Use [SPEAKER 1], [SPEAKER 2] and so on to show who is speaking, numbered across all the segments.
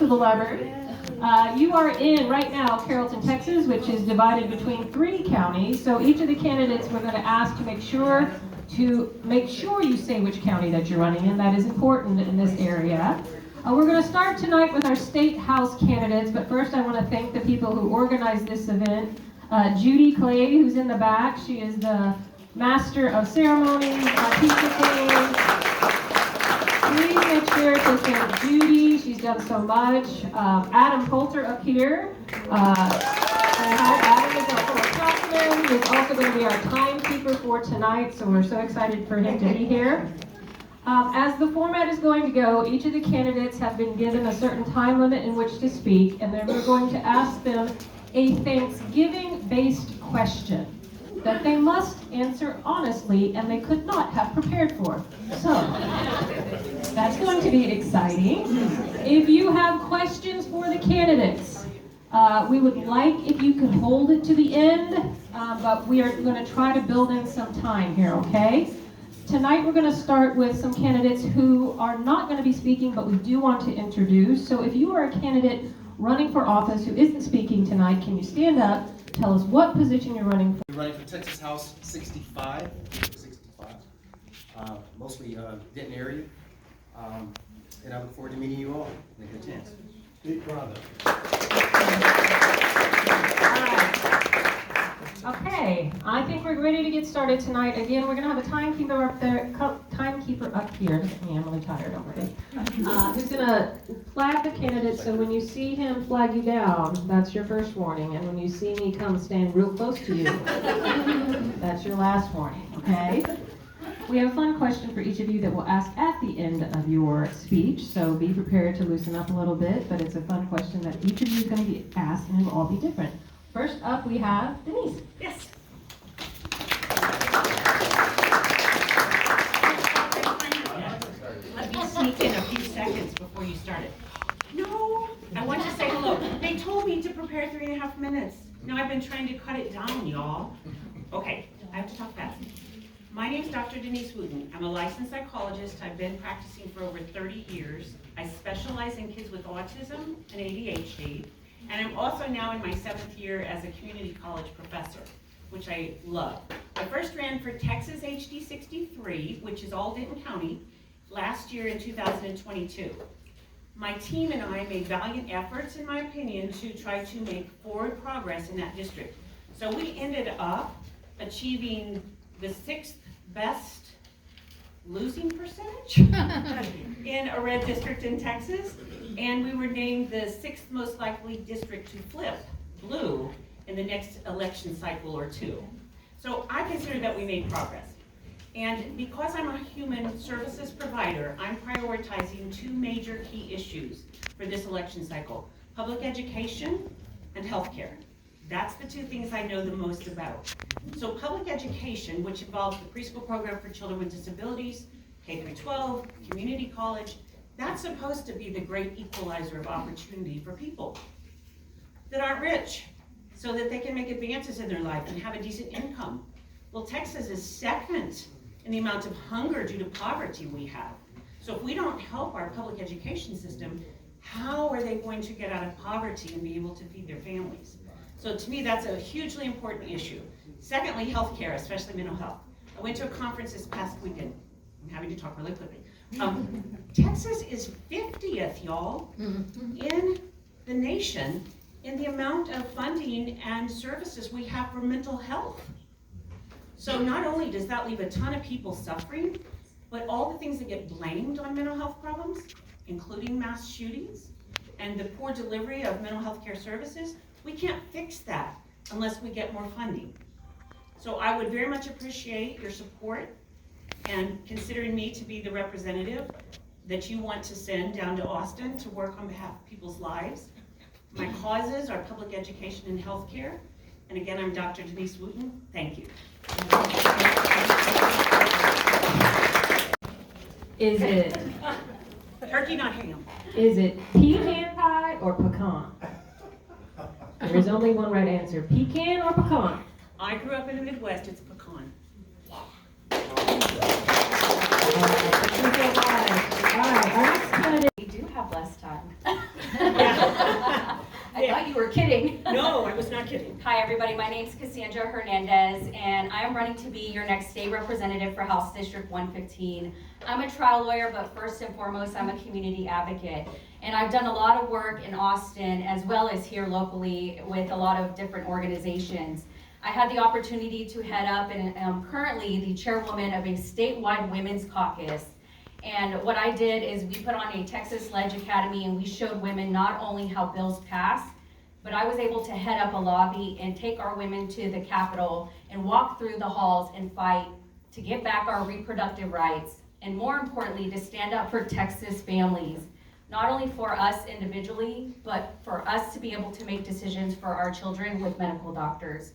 [SPEAKER 1] to the library. You are in, right now, Carrollton, Texas, which is divided between 3 counties. So each of the candidates we're going to ask to make sure you say which county that you're running in. That is important in this area. We're going to start tonight with our State House candidates, but first I want to thank the people who organized this event. Judy Clay, who's in the back, she is the Master of Ceremonies, teacher queen. Please make sure to thank Judy, she's done so much. Adam Coulter up here. Adam is our upperclassman. He's also going to be our timekeeper for tonight, so we're so excited for him to be here. As the format is going to go, each of the candidates have been given a certain time limit in which to speak, and then we're going to ask them a Thanksgiving-based question that they must answer honestly and they could not have prepared for. So, that's going to be exciting. If you have questions for the candidates, we would like if you could hold it to the end, but we are going to try to build in some time here, okay? Tonight we're going to start with some candidates who are not going to be speaking, but we do want to introduce. So if you are a candidate running for office who isn't speaking tonight, can you stand up, tell us what position you're running for?
[SPEAKER 2] We're running for Texas House 65, mostly Denton area, and I look forward to meeting you all when I get a chance.
[SPEAKER 3] Big brother.
[SPEAKER 1] Okay, I think we're ready to get started tonight. Again, we're going to have a timekeeper up here. Look at me, I'm really tired already. Who's going to flag the candidate, so when you see him flag you down, that's your first warning. And when you see me come stand real close to you, that's your last warning, okay? We have a fun question for each of you that we'll ask at the end of your speech, so be prepared to loosen up a little bit, but it's a fun question that each of you is going to be asked, and it will all be different. First up, we have Denise.
[SPEAKER 4] Yes. Let me sneak in a few seconds before you start it. No, I want to say hello. They told me to prepare 3.5 minutes. Now I've been trying to cut it down, y'all. Okay, I have to talk fast. My name's Dr. Denise Wooten. I'm a licensed psychologist. I've been practicing for over 30 years. I specialize in kids with autism and ADHD. And I'm also now in my 7th year as a community college professor, which I love. I first ran for Texas HD 63, which is all Denton County, last year in 2022. My team and I made valiant efforts, in my opinion, to try to make forward progress in that district. So we ended up achieving the 6th best losing percentage in a red district in Texas, and we were named the 6th most likely district to flip blue in the next election cycle or 2. So I consider that we made progress. And because I'm a human services provider, I'm prioritizing 2 major key issues for this election cycle: public education and healthcare. That's the 2 things I know the most about. So public education, which involves the preschool program for children with disabilities, K-12, community college, that's supposed to be the great equalizer of opportunity for people that aren't rich, so that they can make advances in their life and have a decent income. Well, Texas is 2nd in the amount of hunger due to poverty we have. So if we don't help our public education system, how are they going to get out of poverty and be able to feed their families? So to me, that's a hugely important issue. Secondly, healthcare, especially mental health. I went to a conference this past weekend. I'm happy to talk really quickly. Texas is 50th, y'all, in the nation in the amount of funding and services we have for mental health. So not only does that leave a ton of people suffering, but all the things that get blamed on mental health problems, including mass shootings and the poor delivery of mental health care services, we can't fix that unless we get more funding. So I would very much appreciate your support and considering me to be the representative that you want to send down to Austin to work on behalf of people's lives. My causes are public education and healthcare. And again, I'm Dr. Denise Wooten. Thank you.
[SPEAKER 1] Is it
[SPEAKER 4] Turkey, not ham.
[SPEAKER 1] Is it pecan pie or pecan? There's only one right answer. Pecan or pecan?
[SPEAKER 4] I grew up in the Midwest. It's pecan.
[SPEAKER 1] All right, our next candidate.
[SPEAKER 5] We do have
[SPEAKER 3] have less time.
[SPEAKER 4] Yeah.
[SPEAKER 3] I thought you were kidding.
[SPEAKER 4] No, I was not kidding.
[SPEAKER 3] Hi, everybody. My name's Cassandra Hernandez, and I am running to be your next state representative for House District 115. I'm a trial lawyer, but first and foremost, I'm a community advocate. And I've done a lot of work in Austin, as well as here locally, with a lot of different organizations. I had the opportunity to head up and am currently the chairwoman of a statewide women's caucus. And what I did is we put on a Texas Ledge Academy, and we showed women not only how bills pass, but I was able to head up a lobby and take our women to the Capitol and walk through the halls and fight to get back our reproductive rights, and more importantly, to stand up for Texas families, not only for us individually, but for us to be able to make decisions for our children with medical doctors.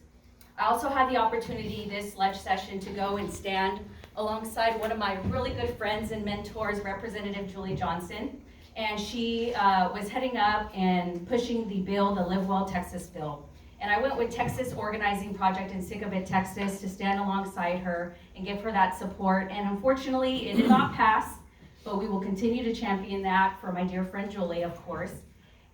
[SPEAKER 3] I also had the opportunity this ledge session to go and stand alongside one of my really good friends and mentors, Representative Julie Johnson. And she was heading up and pushing the bill, the Live Well Texas bill. And I went with Texas Organizing Project in Sick-A-Bit, Texas to stand alongside her and give her that support. And unfortunately, it did not pass, but we will continue to champion that for my dear friend Julie, of course.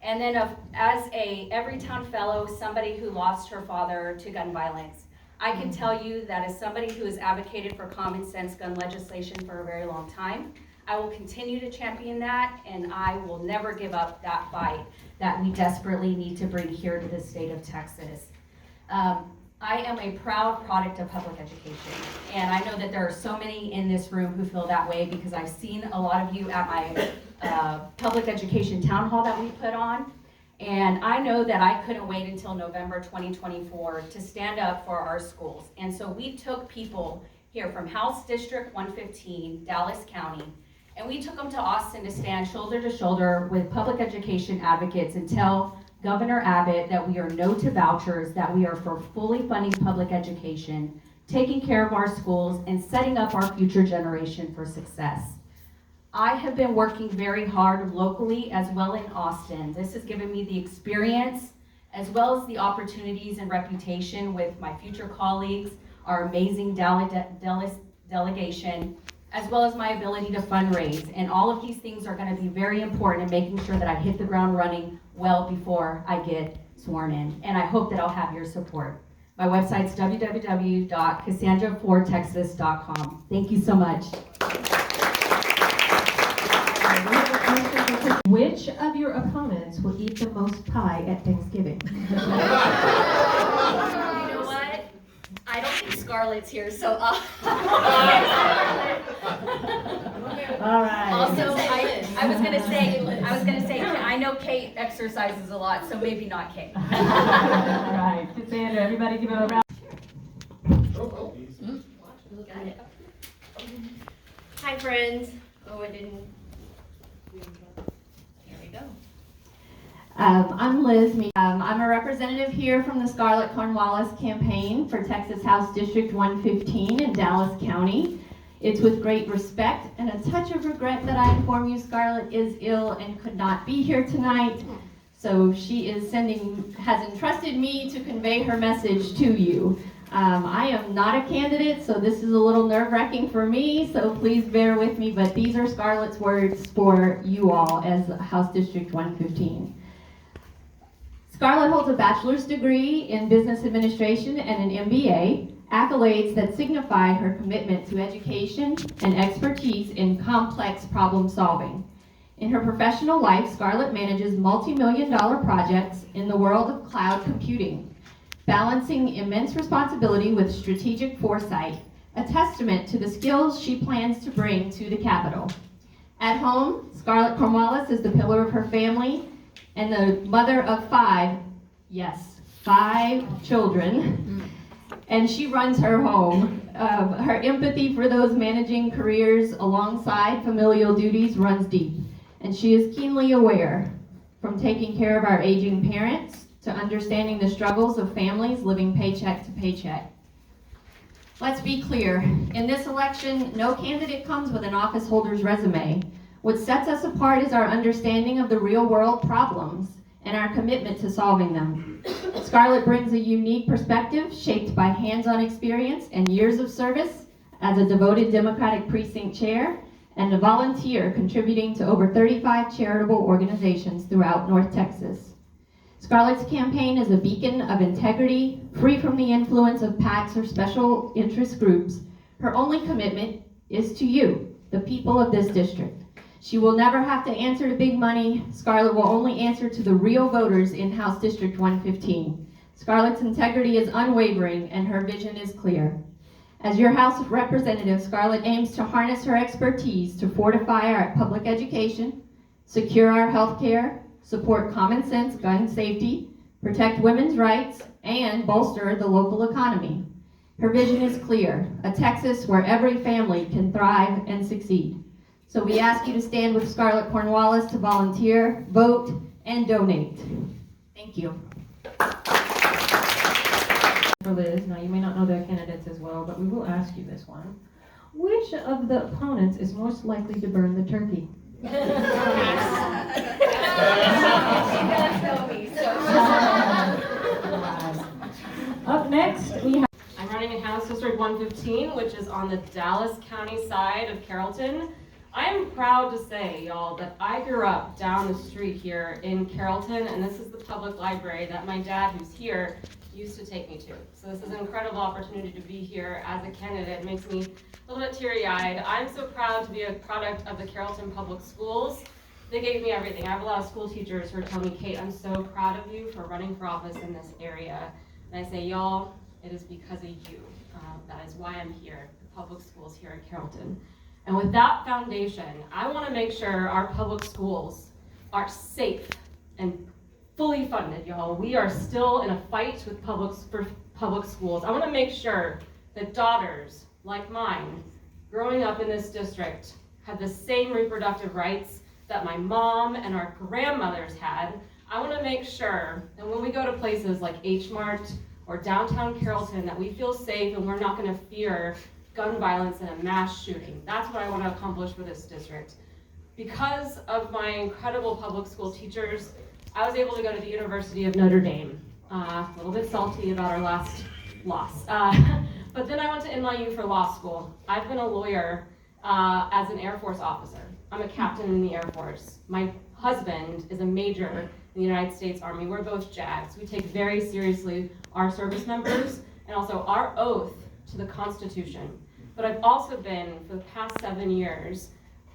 [SPEAKER 3] And then as a Everytown fellow, somebody who lost her father to gun violence, I can tell you that as somebody who has advocated for common sense gun legislation for a very long time, I will continue to champion that, and I will never give up that fight that we desperately need to bring here to the state of Texas. I am a proud product of public education, and I know that there are so many in this room who feel that way because I've seen a lot of you at my public education town hall that we put on, and I know that I couldn't wait until November 2024 to stand up for our schools. And so we took people here from House District 115, Dallas County, and we took them to Austin to stand shoulder to shoulder with public education advocates and tell Governor Abbott that we are no to vouchers, that we are for fully funding public education, taking care of our schools, and setting up our future generation for success. I have been working very hard locally as well in Austin. This has given me the experience as well as the opportunities and reputation with my future colleagues, our amazing Dallas delegation, as well as my ability to fundraise. And all of these things are going to be very important in making sure that I hit the ground running well before I get sworn in. And I hope that I'll have your support. My website's www.cassandrafortexas.com. Thank you so much.
[SPEAKER 1] Which of your opponents will eat the most pie at Thanksgiving?
[SPEAKER 3] You know what? I don't think Scarlett's here, so
[SPEAKER 1] All right.
[SPEAKER 3] also I was gonna say I know Kate exercises a lot, so maybe not Kate.
[SPEAKER 1] All right, Cassandra, everybody give her a round.
[SPEAKER 3] Got it.
[SPEAKER 5] Hi, friends. Oh, I didn't.
[SPEAKER 3] Here we go.
[SPEAKER 5] I'm Liz. I'm a representative here from the Scarlett Cornwallis campaign for Texas House District 115 in Dallas County. It's with great respect and a touch of regret that I inform you Scarlett is ill and could not be here tonight. So she has entrusted me to convey her message to you. I am not a candidate, so this is a little nerve-wracking for me, so please bear with me, but these are Scarlett's words for you all as House District 115. Scarlett holds a bachelor's degree in business administration and an MBA, accolades that signify her commitment to education and expertise in complex problem solving. In her professional life, Scarlett manages multi-million-dollar projects in the world of cloud computing, balancing immense responsibility with strategic foresight, a testament to the skills she plans to bring to the Capitol. At home, Scarlett Cornwallis is the pillar of her family and the mother of 5 children, and she runs her home. Her empathy for those managing careers alongside familial duties runs deep, and she is keenly aware, from taking care of our aging parents to understanding the struggles of families living paycheck to paycheck. Let's be clear, in this election, no candidate comes with an office holder's resume. What sets us apart is our understanding of the real world problems and our commitment to solving them. Scarlett brings a unique perspective shaped by hands-on experience and years of service as a devoted Democratic precinct chair and a volunteer contributing to over 35 charitable organizations throughout North Texas. Scarlett's campaign is a beacon of integrity, free from the influence of PACs or special interest groups. Her only commitment is to you, the people of this district. She will never have to answer to big money. Scarlett will only answer to the real voters in House District 115. Scarlett's integrity is unwavering and her vision is clear. As your House representative, Scarlett aims to harness her expertise to fortify our public education, secure our health care, support common sense gun safety, protect women's rights, and bolster the local economy. Her vision is clear, a Texas where every family can thrive and succeed. So we ask you to stand with Scarlett Cornwallis to volunteer, vote, and donate. Thank you.
[SPEAKER 1] For Liz, now you may not know their candidates as well, but we will ask you this one. Which of the opponents is most likely to burn the turkey? Up next, we have... I'm running in House District 115, which is on the Dallas County side of Carrollton. I am proud to say, y'all, that I grew up down the street here in Carrollton, and this is the public library that my dad, who's here, used to take me to. So this is an incredible opportunity to be here as a candidate. It makes me a little bit teary-eyed. I'm so proud to be a product of the Carrollton Public Schools. They gave me everything. I have a lot of school teachers who are telling me, Kate, I'm so proud of you for running for office in this area. And I say, y'all, it is because of you. That is why I'm here, the public schools here at Carrollton. And with that foundation, I want to make sure our public schools are safe and fully funded, y'all. We are still in a fight with public schools. I want to make sure that daughters like mine, growing up in this district, have the same reproductive rights that my mom and our grandmothers had. I want to make sure that when we go to places like H Mart or downtown Carrollton, that we feel safe and we're not going to fear gun violence and a mass shooting. That's what I want to accomplish for this district. Because of my incredible public school teachers, I was able to go to the University of Notre Dame. A little bit salty about our last loss. But then I went to NYU for law school. I've been a lawyer as an Air Force officer. I'm a captain in the Air Force. My husband is a major in the United States Army. We're both JAGs. We take very seriously our service members and also our oath to the Constitution. But I've also been, for the past 7 years,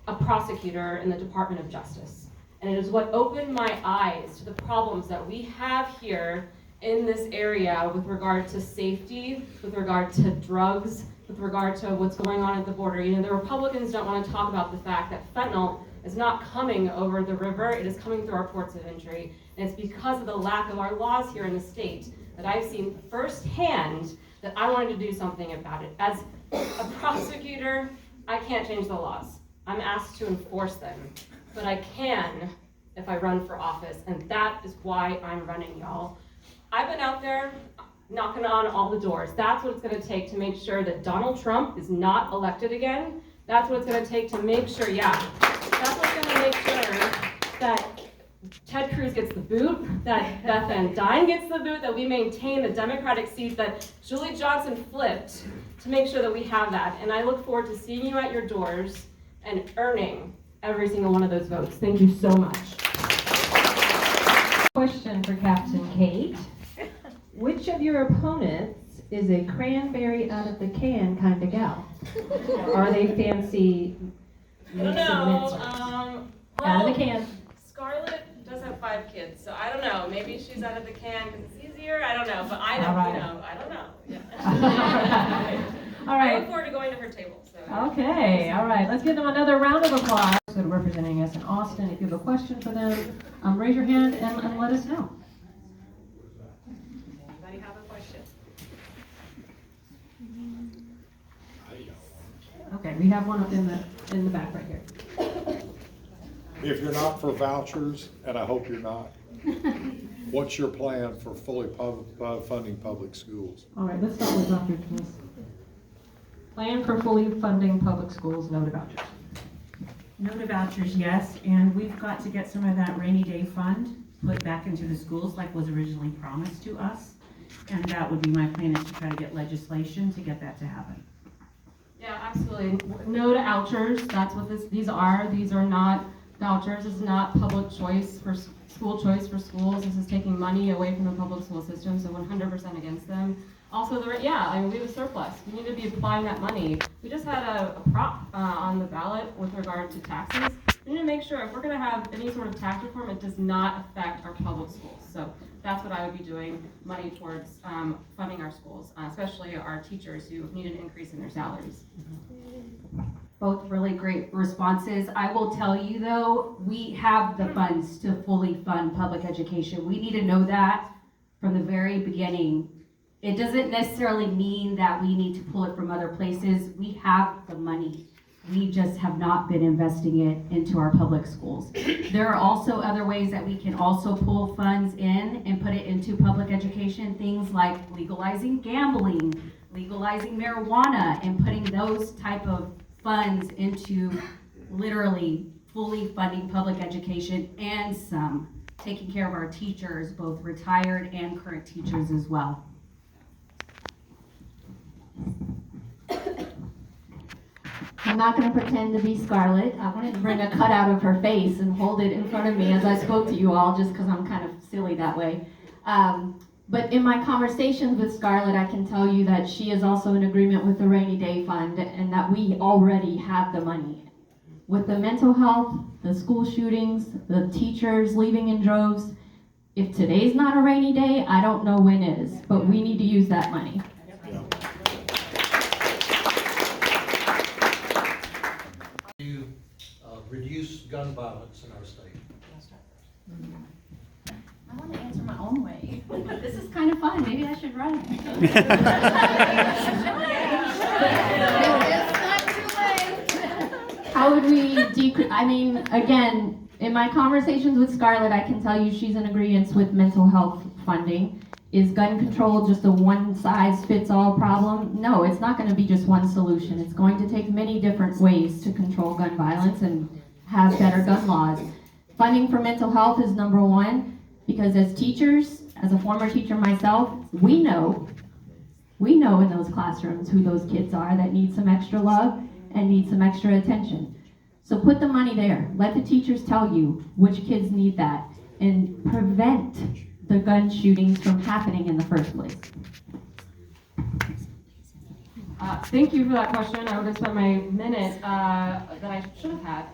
[SPEAKER 1] a prosecutor in the Department of Justice. And it is what opened my eyes to the problems that we have here in this area with regard to safety, with regard to drugs, with regard to what's going on at the border. You know, the Republicans don't want to talk about the fact that fentanyl is not coming over the river, it is coming through our ports of entry. And it's because of the lack of our laws here in the state that I've seen firsthand that I wanted to do something about it. As a prosecutor, I can't change the laws. I'm asked to enforce them, but I can if I run for office, and that is why I'm running, y'all. I've been out there knocking on all the doors. That's what it's gonna take to make sure that Donald Trump is not elected again. That's what it's gonna take to make sure, that's what's gonna make sure that Ted Cruz gets the boot, that Beth Van Dyne gets the boot, that we maintain the Democratic seat that Julie Johnson flipped, to make sure that we have that. And I look forward to seeing you at your doors and earning every single one of those votes. Thank you so much. Question for Captain Kate. Which of your opponents is a cranberry out of the can kind of gal? Are they fancy?
[SPEAKER 6] I don't know.
[SPEAKER 1] Out of the can.
[SPEAKER 6] Scarlett does have 5 kids, so I don't know. Maybe she's out of the can because it's easier. I don't know, but I don't.
[SPEAKER 1] All right.
[SPEAKER 6] You know, I don't know. Yeah.
[SPEAKER 1] All
[SPEAKER 6] I
[SPEAKER 1] right.
[SPEAKER 6] look forward to going to her table. So.
[SPEAKER 1] Okay. All right. Let's give them another round of applause. So representing us in Austin. If you have a question for them, raise your hand and let us know.
[SPEAKER 6] Anybody have a question?
[SPEAKER 1] Okay. We have one up in the back right here.
[SPEAKER 7] If you're not for vouchers, and I hope you're not, what's your plan for fully funding public schools?
[SPEAKER 1] All right. Let's start with Dr. Smith. Plan for fully funding public schools, no to vouchers.
[SPEAKER 4] No to vouchers, yes, and we've got to get some of that rainy day fund put back into the schools like was originally promised to us. And that would be my plan, is to try to get legislation to get that to happen.
[SPEAKER 1] Yeah, absolutely. No to vouchers. That's what these are. These are not vouchers. This is not public choice for school choice for schools. This is taking money away from the public school system. So 100% against them. Also, we have a surplus. We need to be applying that money. We just had a prop on the ballot with regard to taxes. We need to make sure if we're going to have any sort of tax reform, it does not affect our public schools. So that's what I would be doing, money towards funding our schools, especially our teachers who need an increase in their salaries.
[SPEAKER 3] Both really great responses. I will tell you though, we have the funds to fully fund public education. We need to know that from the very beginning. It doesn't necessarily mean that we need to pull it from other places. We have the money. We just have not been investing it into our public schools. There are also other ways that we can also pull funds in and put it into public education, things like legalizing gambling, legalizing marijuana, and putting those type of funds into literally fully funding public education and some taking care of our teachers, both retired and current teachers as well.
[SPEAKER 5] I'm not going to pretend to be Scarlett. I wanted to bring a cutout of her face and hold it in front of me as I spoke to you all, just because I'm kind of silly that way. But in my conversations with Scarlett, I can tell you that she is also in agreement with the rainy day fund and that we already have the money. With the mental health, the school shootings, the teachers leaving in droves, if today's not a rainy day, I don't know when is, but we need to use that money.
[SPEAKER 8] To reduce gun violence in our state.
[SPEAKER 5] I want to answer my own way. This is kind of fun. Maybe I should run. How would we decrease? I mean, again, in my conversations with Scarlett, I can tell you she's in agreement with mental health funding. Is gun control just a one-size-fits-all problem? No, it's not going to be just one solution. It's going to take many different ways to control gun violence and have better gun laws. Funding for mental health is number one, because as teachers, as a former teacher myself, we know in those classrooms who those kids are that need some extra love and need some extra attention. So put the money there. Let the teachers tell you which kids need that and prevent the gun shootings from happening in the first place.
[SPEAKER 1] Thank you for that question. I would have spent my minute that I should have had.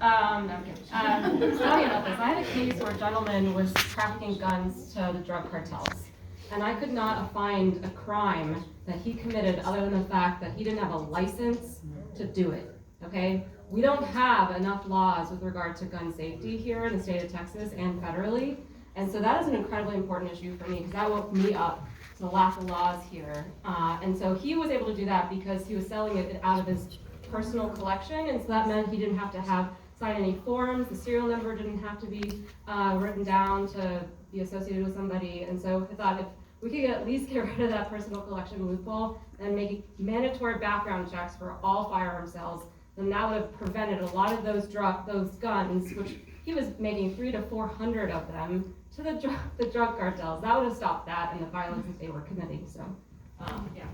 [SPEAKER 1] Tell you about this. I had a case where a gentleman was trafficking guns to the drug cartels, and I could not find a crime that he committed other than the fact that he didn't have a license to do it. Okay? We don't have enough laws with regard to gun safety here in the state of Texas and federally. And so that is an incredibly important issue for me because that woke me up to the lack of laws here. And so he was able to do that because he was selling it out of his personal collection. And so that meant he didn't have to sign any forms. The serial number didn't have to be written down to be associated with somebody. And so I thought if we could at least get rid of that personal collection loophole and make mandatory background checks for all firearm sales, then that would have prevented a lot of those guns, which he was making 300 to 400 of them, to the drug cartels. That would have stopped that and the violence that they were committing. So, yeah.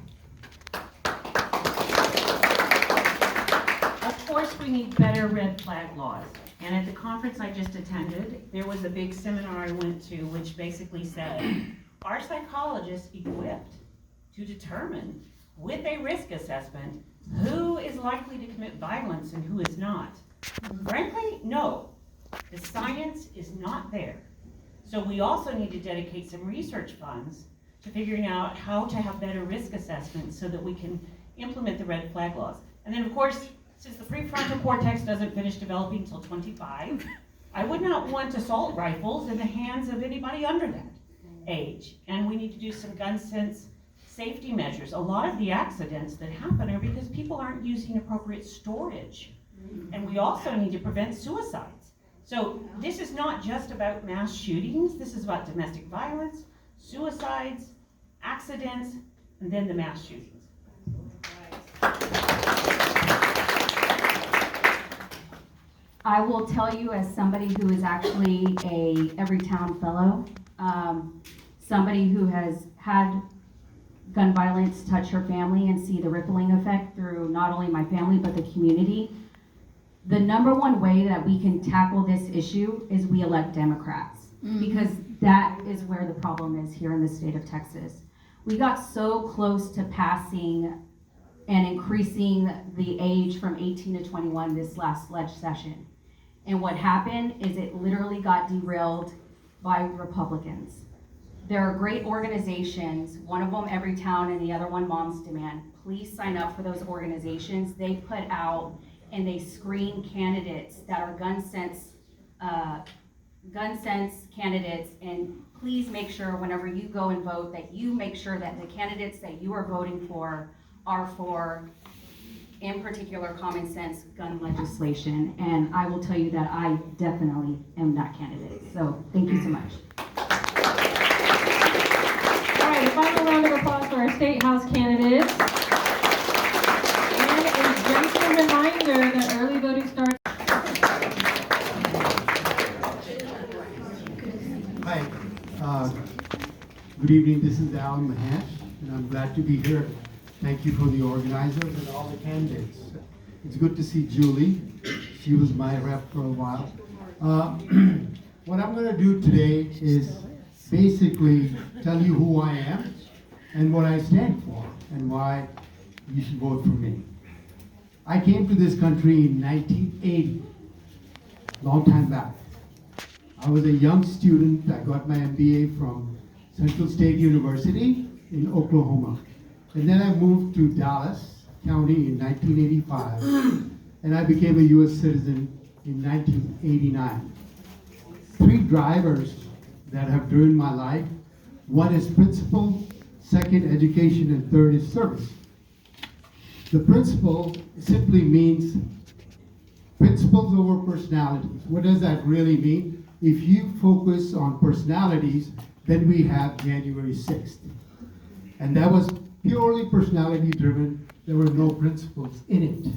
[SPEAKER 4] Of course, we need better red flag laws. And at the conference I just attended, there was a big seminar I went to which basically said, are psychologists equipped to determine with a risk assessment who is likely to commit violence and who is not? Frankly, no. The science is not there. So we also need to dedicate some research funds to figuring out how to have better risk assessments so that we can implement the red flag laws. And then of course, since the prefrontal cortex doesn't finish developing until 25, I would not want assault rifles in the hands of anybody under that age. And we need to do some gun sense safety measures. A lot of the accidents that happen are because people aren't using appropriate storage. And we also need to prevent suicides. So this is not just about mass shootings. This is about domestic violence, suicides, accidents, and then the mass shootings.
[SPEAKER 3] I will tell you, as somebody who is actually a Everytown Fellow, somebody who has had gun violence touch her family and see the rippling effect through not only my family, but the community. The number one way that we can tackle this issue is we elect Democrats, because that is where the problem is here in the state of Texas. We got so close to passing and increasing the age from 18 to 21 this last ledge session. And what happened is it literally got derailed by Republicans. There are great organizations, one of them Everytown and the other one Moms Demand. Please sign up for those organizations. They put out and they screen candidates that are gun sense candidates, and please make sure whenever you go and vote that you make sure that the candidates that you are voting for are for, in particular, common sense gun legislation. And I will tell you that I definitely am that candidate. So thank you so much.
[SPEAKER 1] All right, a final round of applause for our State House candidates. And a gentle reminder that early voting starts.
[SPEAKER 9] Hi, good evening. This is Alan Mahash, and I'm glad to be here. Thank you for the organizers and all the candidates. It's good to see Julie. She was my rep for a while. What I'm going to do today is basically tell you who I am and what I stand for and why you should vote for me. I came to this country in 1980, long time back. I was a young student. I got my MBA from Central State University in Oklahoma. And then I moved to Dallas County in 1985, and I became a U.S. citizen in 1989. 3 drivers that have driven my life. One is principle, second education, and third is service. The principle simply means principles over personalities. What does that really mean? If you focus on personalities, then we have January 6th. And that was purely personality driven. There were no principles in it.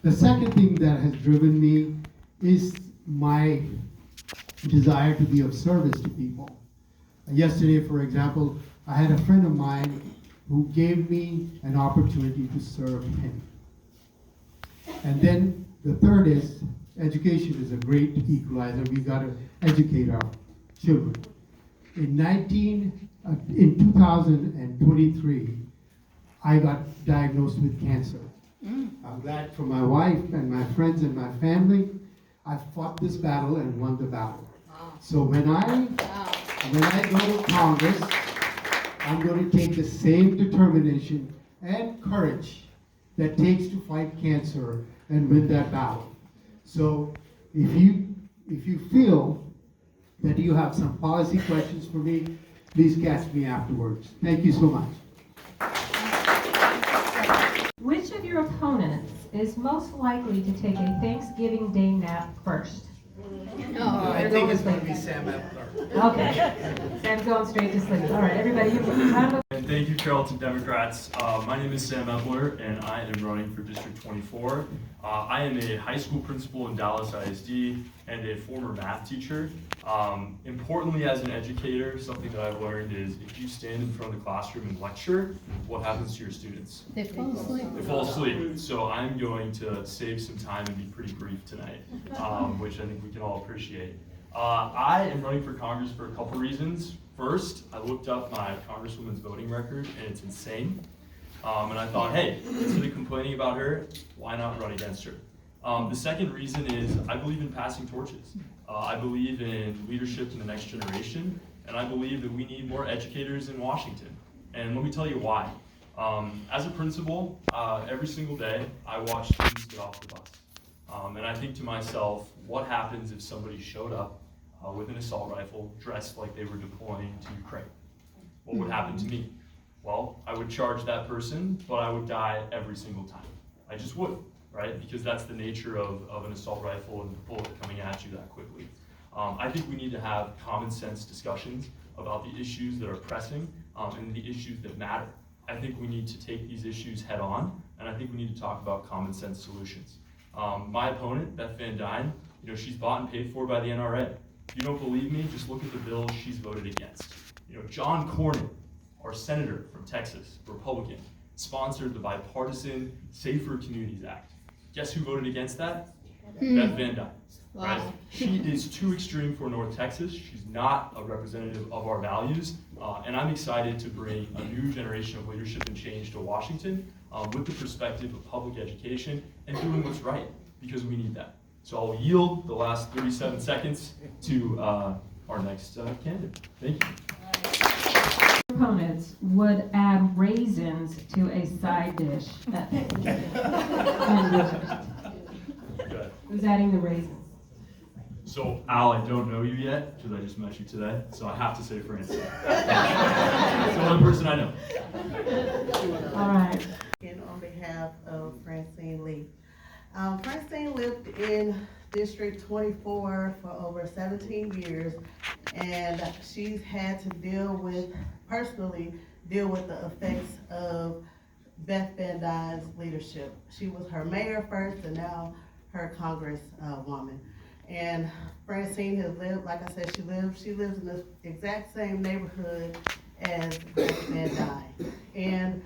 [SPEAKER 9] The second thing that has driven me is my desire to be of service to people. Yesterday, for example, I had a friend of mine who gave me an opportunity to serve him. And then the third is education is a great equalizer. We got to educate our children. In 2023, I got diagnosed with cancer. I'm glad for my wife and my friends and my family. I fought this battle and won the battle. So when I go to Congress, I'm going to take the same determination and courage that takes to fight cancer and win that battle. So if you feel that you have some policy questions for me, please catch me afterwards. Thank you so much.
[SPEAKER 1] Which of your opponents is most likely to take a Thanksgiving Day nap first?
[SPEAKER 10] I think it's going to be Sam Epler.
[SPEAKER 1] Okay. Sam's going straight to sleep. All right, everybody give me a round of
[SPEAKER 11] And thank you, Carrollton Democrats. My name is Sam Epler, and I am running for District 24. I am a high school principal in Dallas ISD and a former math teacher. Importantly, as an educator, something that I've learned is if you stand in front of the classroom and lecture, what happens to your students?
[SPEAKER 12] They fall asleep.
[SPEAKER 11] They fall asleep. So I'm going to save some time and be pretty brief tonight, which I think we can all appreciate. I am running for Congress for a couple reasons. First, I looked up my Congresswoman's voting record, and it's insane. And I thought, hey, instead of complaining about her, why not run against her? The second reason is I believe in passing torches. I believe in leadership in the next generation, and I believe that we need more educators in Washington. And let me tell you why. As a principal, every single day, I watch students get off the bus. And I think to myself, what happens if somebody showed up with an assault rifle dressed like they were deploying to Ukraine? What would happen to me? Well, I would charge that person, but I would die every single time. I just would, right? Because that's the nature of an assault rifle and the bullet coming at you that quickly. I think we need to have common sense discussions about the issues that are pressing and the issues that matter. I think we need to take these issues head on, and I think we need to talk about common sense solutions. My opponent, Beth Van Dyne, she's bought and paid for by the NRA. If you don't believe me, just look at the bills she's voted against. John Cornyn, Our senator from Texas, Republican, sponsored the bipartisan Safer Communities Act. Guess who voted against that? Beth Van Dyke. Right? She is too extreme for North Texas. She's not a representative of our values. And I'm excited to bring a new generation of leadership and change to Washington with the perspective of public education and doing what's right, because we need that. So I'll yield the last 37 seconds to our next candidate. Thank you.
[SPEAKER 1] Opponents would add raisins to a side dish. Who's adding the raisins?
[SPEAKER 11] So, Al, I don't know you yet, because I just met you today, so I have to say Francine. It's the only person I know.
[SPEAKER 1] All right.
[SPEAKER 12] And on behalf of Francine Lee. Francine lived in District 24 for over 17 years, and she's had to personally deal with the effects of Beth Van Dyne's leadership. She was her mayor first, and now her congresswoman. And Francine has lived, like I said, she lives in the exact same neighborhood as Beth Van Dyne. And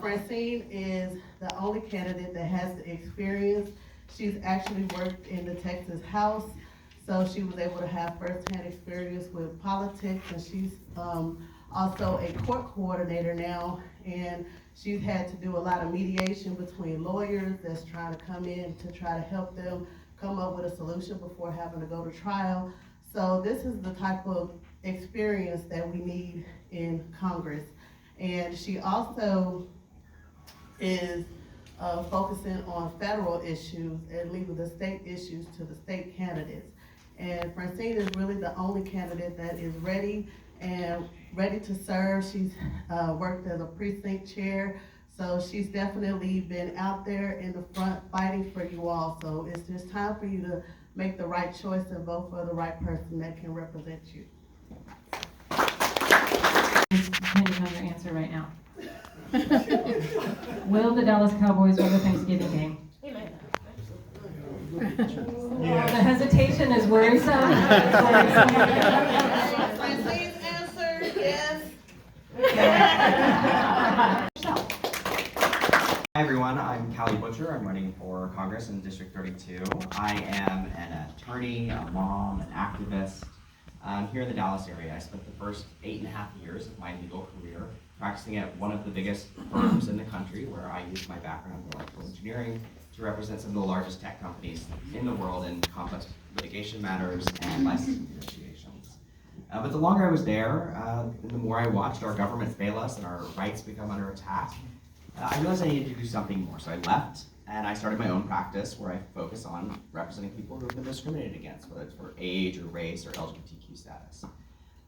[SPEAKER 12] Francine is the only candidate that has the experience. She's actually worked in the Texas House, so she was able to have firsthand experience with politics, and she's also a court coordinator now, and she's had to do a lot of mediation between lawyers that's trying to come in to try to help them come up with a solution before having to go to trial. So this is the type of experience that we need in Congress. And she also is focusing on federal issues and leaving the state issues to the state candidates. And Francine is really the only candidate that is ready to serve. She's worked as a precinct chair, so she's definitely been out there in the front fighting for you all. So it's just time for you to make the right choice and vote for the right person that can represent you.
[SPEAKER 1] Depending on your answer right now. Will the Dallas Cowboys win the Thanksgiving game?
[SPEAKER 7] Yes.
[SPEAKER 1] The hesitation is worrisome.
[SPEAKER 12] Francine's answer, yes.
[SPEAKER 13] Hi everyone, I'm Callie Butcher. I'm running for Congress in District 32. I am an attorney, a mom, an activist. Here in the Dallas area. I spent the first 8.5 years of my legal career practicing at one of the biggest firms in the country, where I used my background in electrical engineering to represent some of the largest tech companies in the world in complex litigation matters and licensing negotiations. But the longer I was there, the more I watched our government fail us and our rights become under attack, I realized I needed to do something more. So I left and I started my own practice where I focus on representing people who have been discriminated against, whether it's for age or race or LGBTQ status.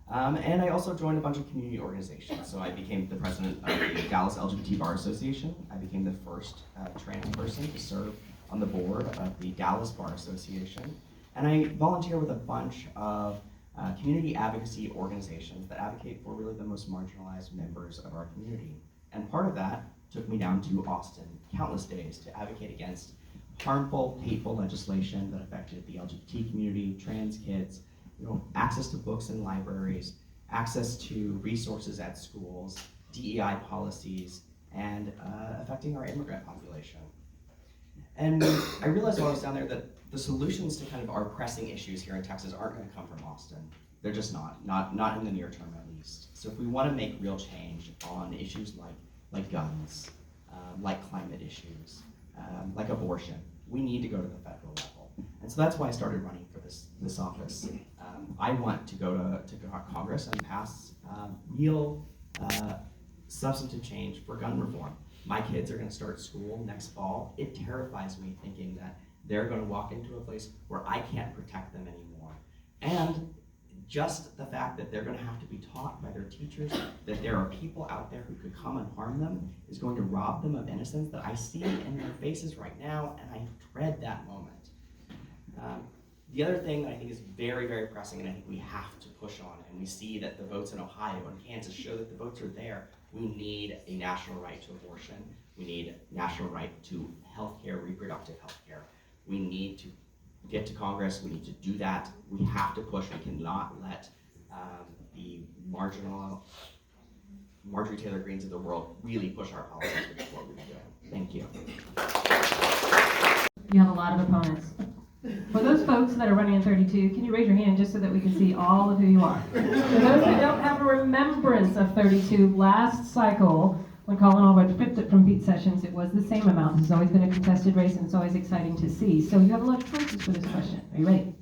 [SPEAKER 13] And I also joined a bunch of community organizations. So I became the president of the Dallas LGBT Bar Association. I became the first trans person to serve on the board of the Dallas Bar Association. And I volunteer with a bunch of community advocacy organizations that advocate for really the most marginalized members of our community. And part of that took me down to Austin countless days to advocate against harmful, hateful legislation that affected the LGBT community, trans kids, access to books in libraries, access to resources at schools, DEI policies, and affecting our immigrant population. And I realized while I was down there that the solutions to kind of our pressing issues here in Texas aren't going to come from Austin. They're just not in the near term at least. So if we want to make real change on issues like guns, like climate issues, like abortion, we need to go to the federal level. And so that's why I started running for this office. I want to go to Congress and pass real substantive change for gun reform. My kids are going to start school next fall. It terrifies me thinking that they're going to walk into a place where I can't protect them anymore. And just the fact that they're going to have to be taught by their teachers that there are people out there who could come and harm them is going to rob them of innocence that I see in their faces right now, and I dread that moment. The other thing that I think is very, very pressing, and I think we have to push on, and we see that the votes in Ohio and Kansas show that the votes are there, we need a national right to abortion. We need a national right to healthcare, reproductive healthcare. We need to get to Congress. We need to do that. We have to push. We cannot let the Marjorie Taylor Greenes of the world really push our policies, which is what we've been doing. Thank you.
[SPEAKER 1] You have a lot of opponents. For those folks that are running in 32, can you raise your hand just so that we can see all of who you are? For those who don't have a remembrance of 32, last cycle, when Colin Allred flipped it from Pete Sessions, it was the same amount. This has always been a contested race, and it's always exciting to see. So you have a lot of choices for this question. Are you ready?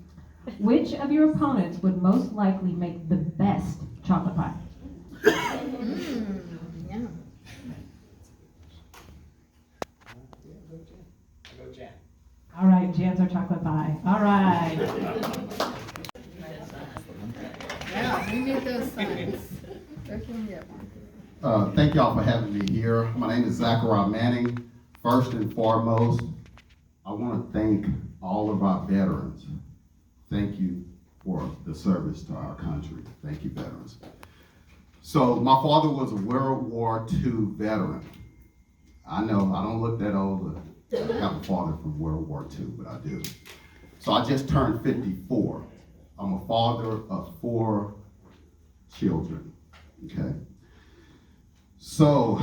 [SPEAKER 1] Which of your opponents would most likely make the best chocolate pie?
[SPEAKER 10] Yeah.
[SPEAKER 1] All right, Jan's our chocolate pie. All right.
[SPEAKER 10] Yeah, we need those signs. Where can we get one?
[SPEAKER 9] Thank y'all for having me here. My name is Zachariah Manning. First and foremost, I want to thank all of our veterans. Thank you for the service to our country. Thank you, veterans. So my father was a World War II veteran. I know, I don't look that old, but I have a father from World War II, but I do. So I just turned 54. I'm a father of 4 children, okay? So,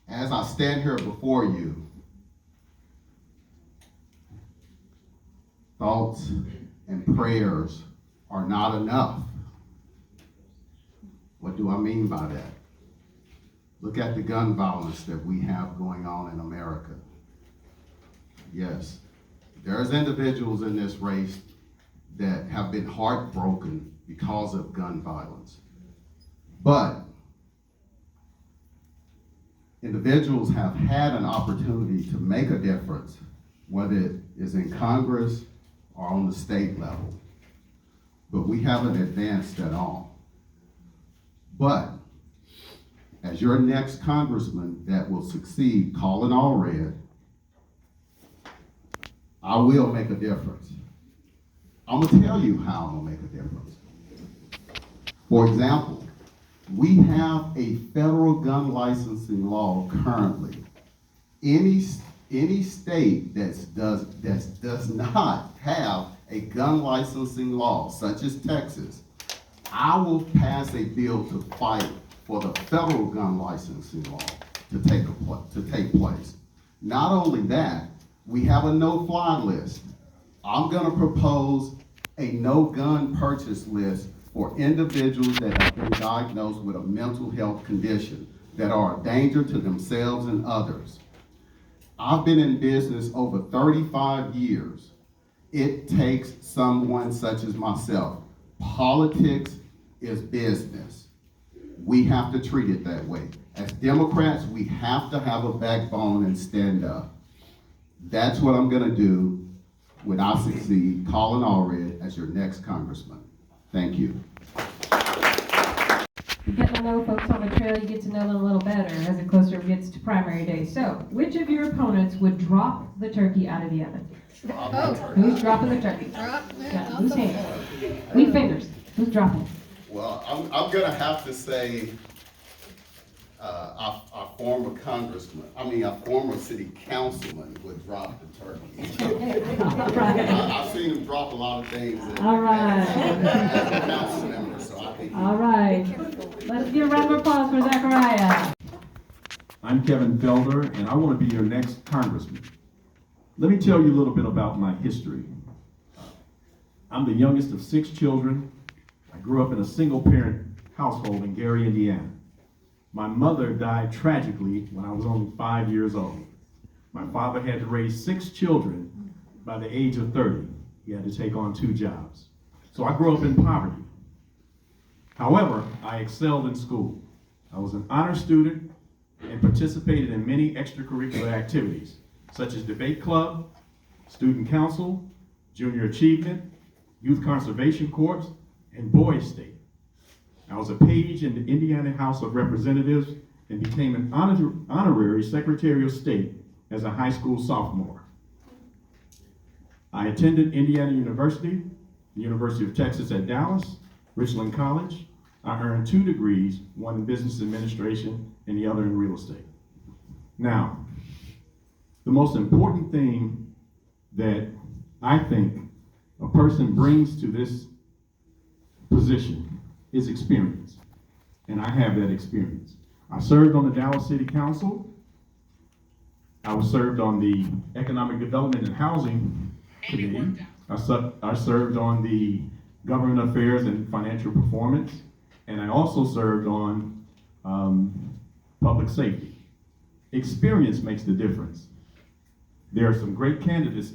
[SPEAKER 9] as I stand here before you, thoughts and prayers are not enough. What do I mean by that? Look at the gun violence that we have going on in America. Yes, there's individuals in this race that have been heartbroken because of gun violence. But individuals have had an opportunity to make a difference, whether it is in Congress or on the state level. But we haven't advanced at all. But as your next congressman that will succeed, Colin Allred, I will make a difference. I'm gonna tell you how I'm gonna make a difference. For example, we have a federal gun licensing law currently. Any state that does not have a gun licensing law, such as Texas, I will pass a bill to fight for the federal gun licensing law to take place. Not only that, we have a no-fly list. I'm gonna propose a no-gun purchase list for individuals that have been diagnosed with a mental health condition that are a danger to themselves and others. I've been in business over 35 years. It takes someone such as myself. Politics is business. We have to treat it that way. As Democrats, we have to have a backbone and stand up. That's what I'm gonna do when I succeed Colin Allred as your next congressman. Thank you.
[SPEAKER 1] You get to know folks on the trail, you get to know them a little better as it closer gets to primary day. So, which of your opponents would drop the turkey out of the oven?
[SPEAKER 10] Oh.
[SPEAKER 1] Who's dropping the turkey? Yeah, whose hand? Leave fingers. Who's dropping it?
[SPEAKER 9] Well, I'm gonna have to say our former city councilman would drop the turkey.
[SPEAKER 1] All right.
[SPEAKER 9] I've seen him drop a lot of things
[SPEAKER 1] All right.
[SPEAKER 9] as a council member, so I think.
[SPEAKER 1] All right. Let's give a round of applause for Zachariah.
[SPEAKER 14] I'm Kevin Felder, and I want to be your next congressman. Let me tell you a little bit about my history. I'm the youngest of 6 children. I grew up in a single-parent household in Gary, Indiana. My mother died tragically when I was only 5 years old. My father had to raise 6 children by the age of 30. He had to take on 2 jobs. So I grew up in poverty. However, I excelled in school. I was an honor student and participated in many extracurricular activities, such as debate club, student council, junior achievement, youth conservation corps, and Boys State. I was a page in the Indiana House of Representatives and became an honorary Secretary of State as a high school sophomore. I attended Indiana University, the University of Texas at Dallas, Richland College. I earned 2 degrees, one in business administration and the other in real estate. Now, the most important thing that I think a person brings to this position is experience, and I have that experience. I served on the Dallas City Council. I was served on the Economic Development and Housing Committee. I served on the Government Affairs and Financial Performance, and I also served on Public Safety. Experience makes the difference. There are some great candidates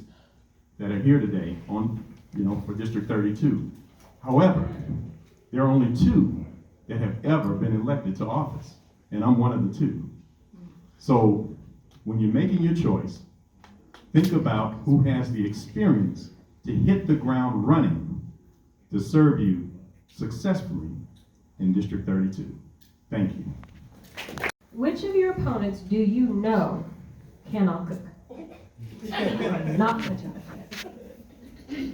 [SPEAKER 14] that are here today for District 32. However, there are only 2 that have ever been elected to office, and I'm one of the 2. So when you're making your choice, think about who has the experience to hit the ground running to serve you successfully in District 32. Thank you.
[SPEAKER 1] Which of your opponents do you know cannot cook? Not much of it.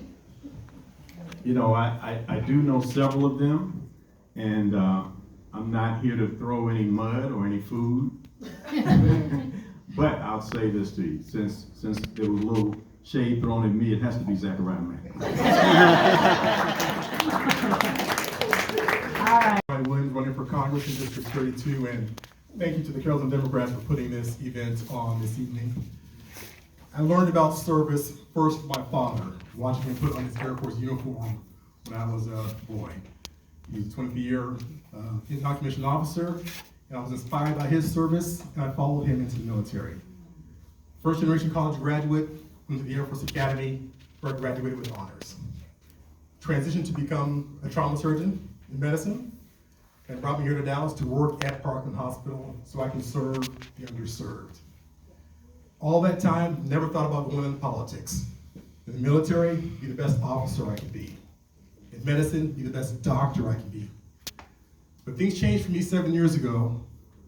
[SPEAKER 14] You know, I do know several of them, and I'm not here to throw any mud or any food. But I'll say this to you, since there was a little shade thrown at me, it has to be Zachariah Mack.
[SPEAKER 1] All right.
[SPEAKER 15] Brian Williams, running for Congress in District 32, and thank you to the Carrollton Democrats for putting this event on this evening. I learned about service first from my father, watching him put on his Air Force uniform when I was a boy. He was a 20-year non-commissioned officer, and I was inspired by his service, and I followed him into the military. First generation college graduate, went to the Air Force Academy, where I graduated with honors. Transitioned to become a trauma surgeon in medicine, and brought me here to Dallas to work at Parkland Hospital so I can serve the underserved. All that time, never thought about going into politics. In the military, be the best officer I could be. In medicine, be the best doctor I could be. But things changed for me 7 years ago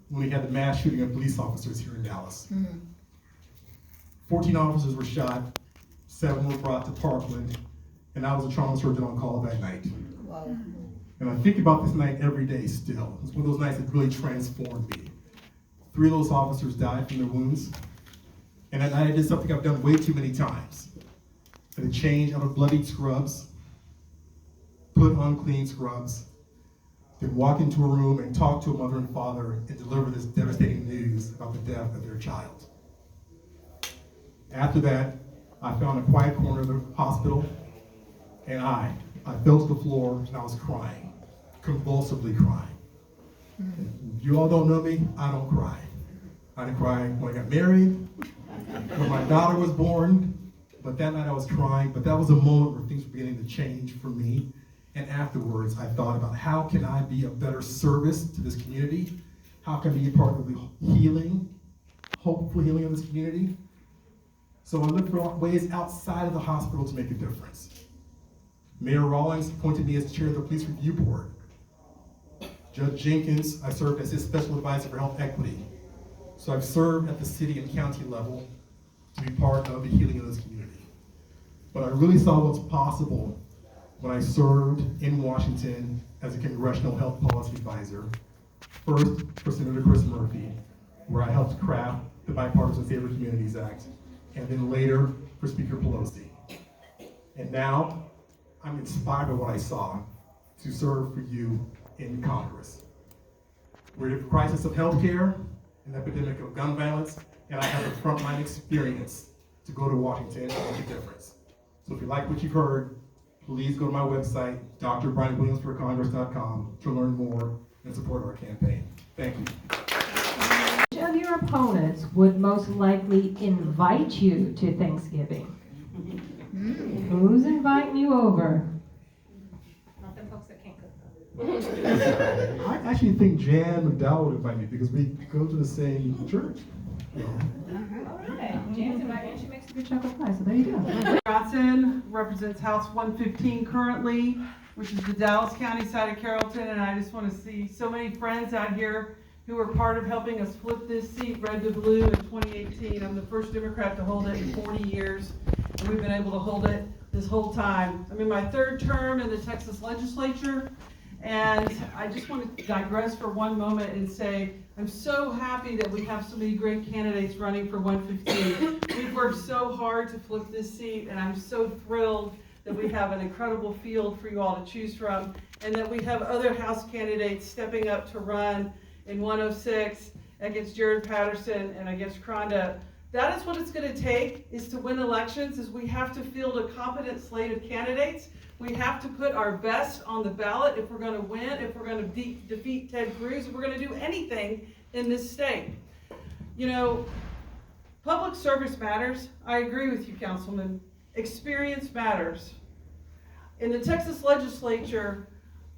[SPEAKER 15] when we had the mass shooting of police officers here in Dallas. 14 officers were shot, 7 were brought to Parkland, and I was a trauma surgeon on call that night.
[SPEAKER 10] Wow.
[SPEAKER 15] And I think about this night every day still. It's one of those nights that really transformed me. 3 of those officers died from their wounds. And that night I did something I've done way too many times. I had to change out of bloodied scrubs, put on clean scrubs, then walk into a room and talk to a mother and father and deliver this devastating news about the death of their child. After that, I found a quiet corner of the hospital, and I fell to the floor and I was crying, convulsively crying. If you all don't know me, I don't cry. I didn't cry when I got married, when my daughter was born, but that night I was crying. But that was a moment where things were beginning to change for me. And afterwards, I thought about how can I be a better service to this community? How can I be a part of the healing, hopeful healing of this community? So I looked for ways outside of the hospital to make a difference. Mayor Rawlings appointed me as chair of the Police Review Board. Judge Jenkins, I served as his special advisor for health equity. So I've served at the city and county level to be part of the healing of this community. But I really saw what's possible when I served in Washington as a congressional health policy advisor, first for Senator Chris Murphy, where I helped craft the Bipartisan Safer Communities Act, and then later for Speaker Pelosi. And now, I'm inspired by what I saw to serve for you in Congress. We're in a crisis of healthcare, an epidemic of gun violence, and I have the frontline experience to go to Washington and make a difference. So if you like what you've heard, please go to my website, drbrianwilliamsforcongress.com, to learn more and support our campaign. Thank you.
[SPEAKER 1] Which of your opponents would most likely invite you to Thanksgiving? Who's inviting you over?
[SPEAKER 6] Not the folks that can't cook.
[SPEAKER 15] I actually think Jan McDowell would invite me because we go to the same church.
[SPEAKER 6] All right, Jan's invited, and she makes a good
[SPEAKER 1] Chocolate pie, so there you go.
[SPEAKER 16] Johnson represents House 115 currently, which is the Dallas County side of Carrollton, and I just want to see so many friends out here who were part of helping us flip this seat red to blue in 2018. I'm the first Democrat to hold it in 40 years, and we've been able to hold it this whole time. I'm in my 3rd term in the Texas legislature, and I just want to digress for one moment and say I'm so happy that we have so many great candidates running for 115. We've worked so hard to flip this seat, and I'm so thrilled that we have an incredible field for you all to choose from, and that we have other House candidates stepping up to run. in 106 against Jared Patterson and against Cronda. That is what it's going to take is to win elections, is we have to field a competent slate of candidates. We have to put our best on the ballot if we're going to win, if we're going to defeat Ted Cruz, if we're going to do anything in this state. You know, public service matters. I agree with you, Councilman. Experience matters. In the Texas legislature,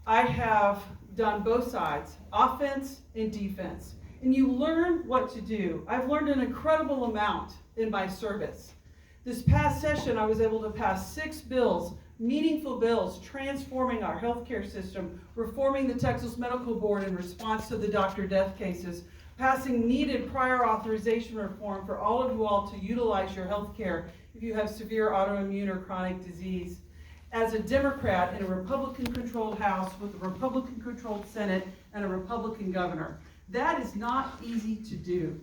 [SPEAKER 16] I have done both sides, offense and defense. And you learn what to do. I've learned an incredible amount in my service. This past session, I was able to pass 6 bills, meaningful bills, transforming our healthcare system, reforming the Texas Medical Board in response to the doctor death cases, passing needed prior authorization reform for all of you all to utilize your healthcare if you have severe autoimmune or chronic disease. As a Democrat in a Republican-controlled House with a Republican-controlled Senate and a Republican governor. That is not easy to do.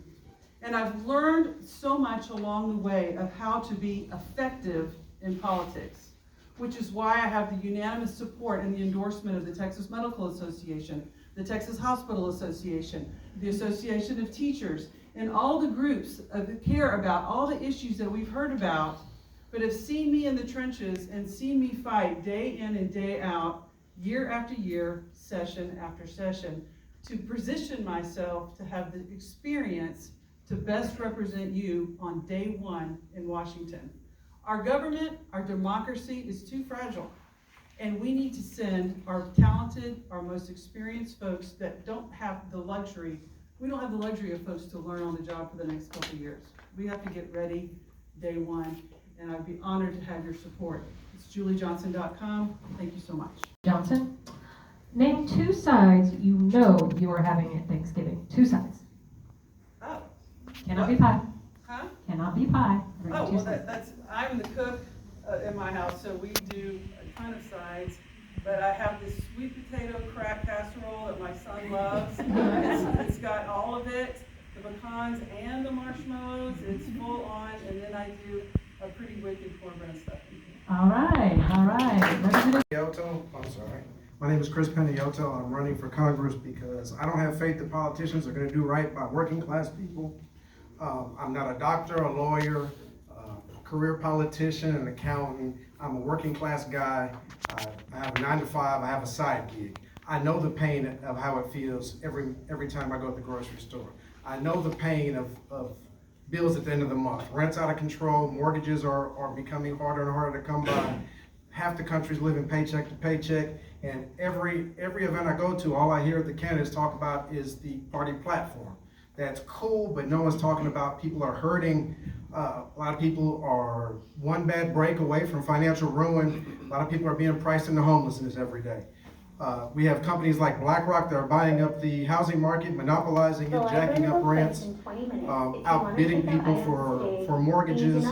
[SPEAKER 16] And I've learned so much along the way of how to be effective in politics, which is why I have the unanimous support and the endorsement of the Texas Medical Association, the Texas Hospital Association, the Association of Teachers, and all the groups that care about all the issues that we've heard about, but have seen me in the trenches and seen me fight day in and day out, year after year, session after session, to position myself to have the experience to best represent you on day one in Washington. Our government, our democracy is too fragile, and we need to send our talented, our most experienced folks that don't have the luxury. We don't have the luxury of folks to learn on the job for the next couple of years. We have to get ready day one, and I'd be honored to have your support. It's juliejohnson.com. Thank you so much.
[SPEAKER 1] Johnson, name 2 sides you know you are having at Thanksgiving. 2 sides.
[SPEAKER 16] Oh.
[SPEAKER 1] Cannot be pie.
[SPEAKER 16] Huh?
[SPEAKER 1] Cannot be pie.
[SPEAKER 16] Oh, well, I'm the cook in my house, so we do a ton of sides. But I have this sweet potato crab casserole that my son loves. It's got all of it, the pecans and the marshmallows. It's full on, and then I do a pretty wicked cornbread stuffing.
[SPEAKER 1] All right, all right.
[SPEAKER 17] Yoto, I'm sorry. My name is Chris Peniotto. I'm running for Congress because I don't have faith that politicians are going to do right by working class people. I'm not a doctor, a lawyer, career politician, an accountant. I'm a working class guy. I have a 9-to-5. I have a side gig. I know the pain of how it feels every time I go to the grocery store. I know the pain of bills at the end of the month. Rent's out of control. Mortgages are becoming harder and harder to come by. Half the country's living paycheck to paycheck. And every event I go to, all I hear the candidates talk about is the party platform. That's cool, but no one's talking about people are hurting. A lot of people are one bad break away from financial ruin. A lot of people are being priced into homelessness every day. We have companies like BlackRock that are buying up the housing market, monopolizing it, jacking up rents, outbidding people for mortgages.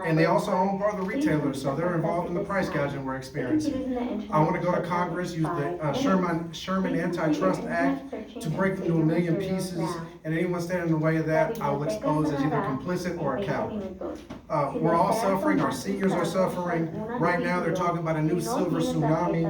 [SPEAKER 17] And they also own part of the retailers, so they're involved in the price gouging we're experiencing. I want to go to Congress, use the Sherman Antitrust Act to break into 1 million pieces, and anyone standing in the way of that, I will expose as either complicit or a coward. We're all suffering, our seniors are suffering. Right now, they're talking about a new silver tsunami.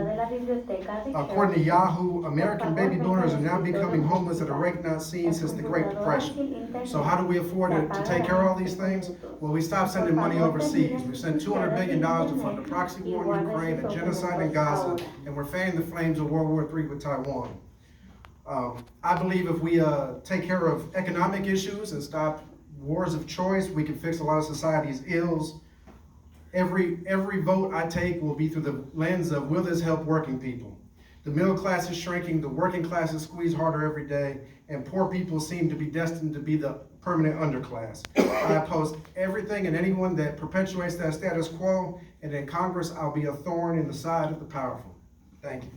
[SPEAKER 17] According to Yahoo, American baby boomers are now becoming homeless at a rate not seen since the Great Depression. So how do we afford to take care of all these things? Well, we stopped sending money overseas. We sent $200 billion to fund a proxy war in Ukraine, a genocide in Gaza, and we're fanning the flames of World War III with Taiwan. I believe if we take care of economic issues and stop wars of choice, we can fix a lot of society's ills. Every vote I take will be through the lens of, will this help working people? The middle class is shrinking, the working class is squeezed harder every day, and poor people seem to be destined to be the permanent underclass. I oppose everything and anyone that perpetuates that status quo, and in Congress, I'll be a thorn in the side of the powerful. Thank you.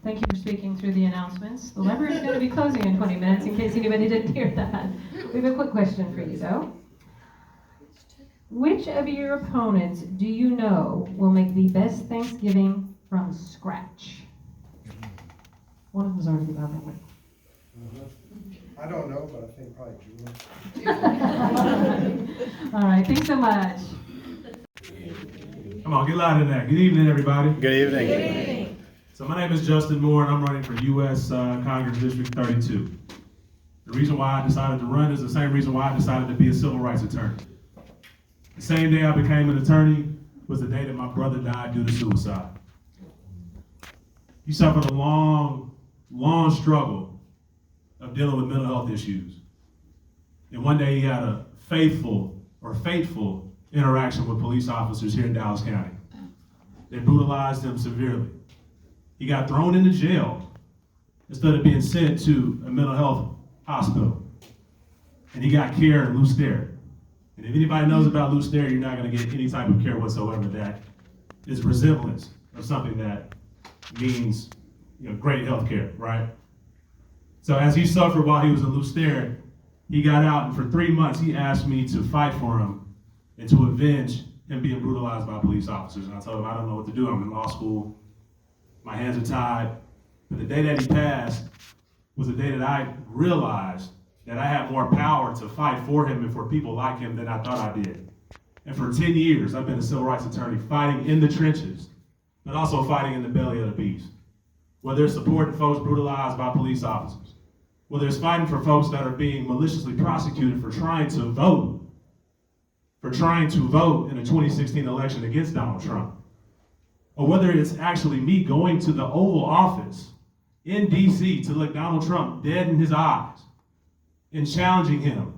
[SPEAKER 1] Thank you for speaking through the announcements. The library is going to be closing in 20 minutes in case anybody didn't hear that. We have a quick question for you though. Which of your opponents do you know will make the best Thanksgiving from scratch? One of them's already about that way.
[SPEAKER 17] I don't know, but I think probably Julie.
[SPEAKER 1] All right, thanks so much.
[SPEAKER 18] Come on, get louder than that. Good evening, everybody.
[SPEAKER 19] Good evening.
[SPEAKER 6] Good evening.
[SPEAKER 18] So my name is Justin Moore, and I'm running for U.S. Congress District 32. The reason why I decided to run is the same reason why I decided to be a civil rights attorney. The same day I became an attorney was the day that my brother died due to suicide. He suffered a long, long struggle of dealing with mental health issues. And one day he had a fateful interaction with police officers here in Dallas County. They brutalized him severely. He got thrown into jail instead of being sent to a mental health hospital. And he got care in Lew Sterrett. And if anybody knows about Lew Sterrett, you're not gonna get any type of care whatsoever that is resemblance of something that means, great health care, right? So as he suffered while he was in Lew Sterrett, he got out, and for 3 months he asked me to fight for him and to avenge him being brutalized by police officers. And I told him I don't know what to do. I'm in law school, my hands are tied. But the day that he passed was the day that I realized that I had more power to fight for him and for people like him than I thought I did. And for 10 years, I've been a civil rights attorney fighting in the trenches, but also fighting in the belly of the beast. Whether it's supporting folks brutalized by police officers, whether it's fighting for folks that are being maliciously prosecuted for trying to vote in a 2016 election against Donald Trump, or whether it's actually me going to the Oval Office in DC to look Donald Trump dead in his eyes and challenging him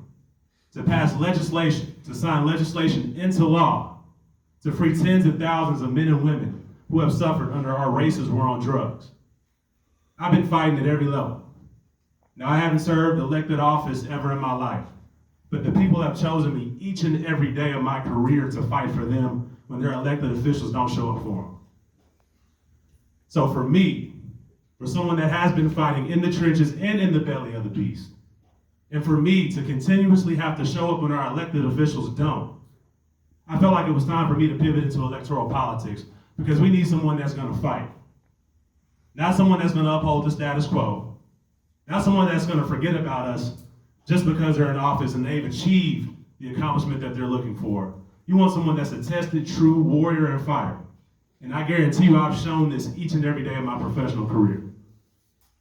[SPEAKER 18] to pass legislation, to sign legislation into law, to free tens of thousands of men and women who have suffered under our racist war on drugs. I've been fighting at every level. Now, I haven't served elected office ever in my life, but the people have chosen me each and every day of my career to fight for them when their elected officials don't show up for them. So for me, for someone that has been fighting in the trenches and in the belly of the beast, and for me to continuously have to show up when our elected officials don't, I felt like it was time for me to pivot into electoral politics, because we need someone that's gonna fight. Not someone that's gonna uphold the status quo. Not someone that's gonna forget about us just because they're in office and they've achieved the accomplishment that they're looking for. You want someone that's a tested, true warrior and fighter. And I guarantee you I've shown this each and every day of my professional career.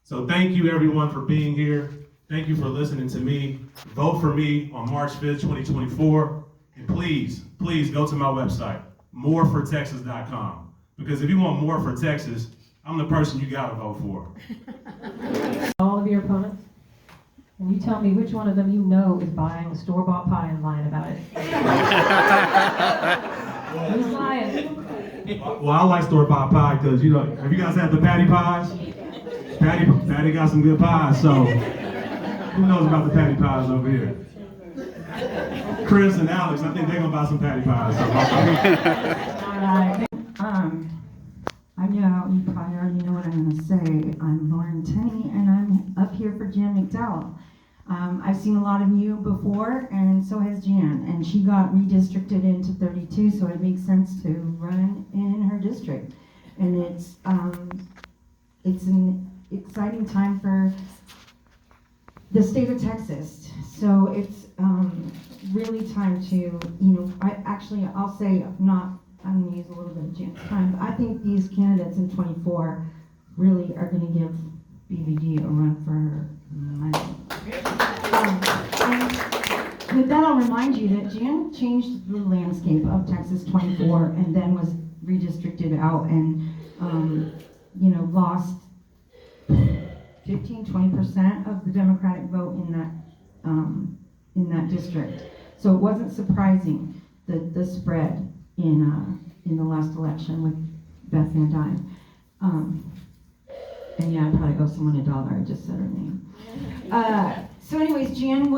[SPEAKER 18] So thank you everyone for being here. Thank you for listening to me. Vote for me on March 5th, 2024. And please, please go to my website, morefortexas.com. Because if you want more for Texas, I'm the person you gotta vote for.
[SPEAKER 1] All of your opponents, and you tell me which one of them you know is buying a store-bought pie and lying about it. Who's lying?
[SPEAKER 18] Well, I like store-bought pie because, have you guys had the patty pies? Patty got some good pies, so who knows about the patty pies over here? Chris and Alex, I think they're gonna buy some patty pies. So.
[SPEAKER 19] All right. I know, you probably already know what I'm going to say. I'm Lauren Tenney, and I'm up here for Jan McDowell. I've seen a lot of you before, and so has Jan, and she got redistricted into 32, so it makes sense to run in her district. And it's an exciting time for the state of Texas. So it's really time to, I'll say I'm going to use a little bit of Jan's time, but I think these candidates in 24 really are going to give BBD a run for her money. And with that, I'll remind you that Jan changed the landscape of Texas 24 and then was redistricted out and, lost 15-20% of the Democratic vote in that district. So it wasn't surprising the spread in the last election with Beth Van Dyne. And yeah, I probably owe someone $1. I just said her name. So anyways, Jan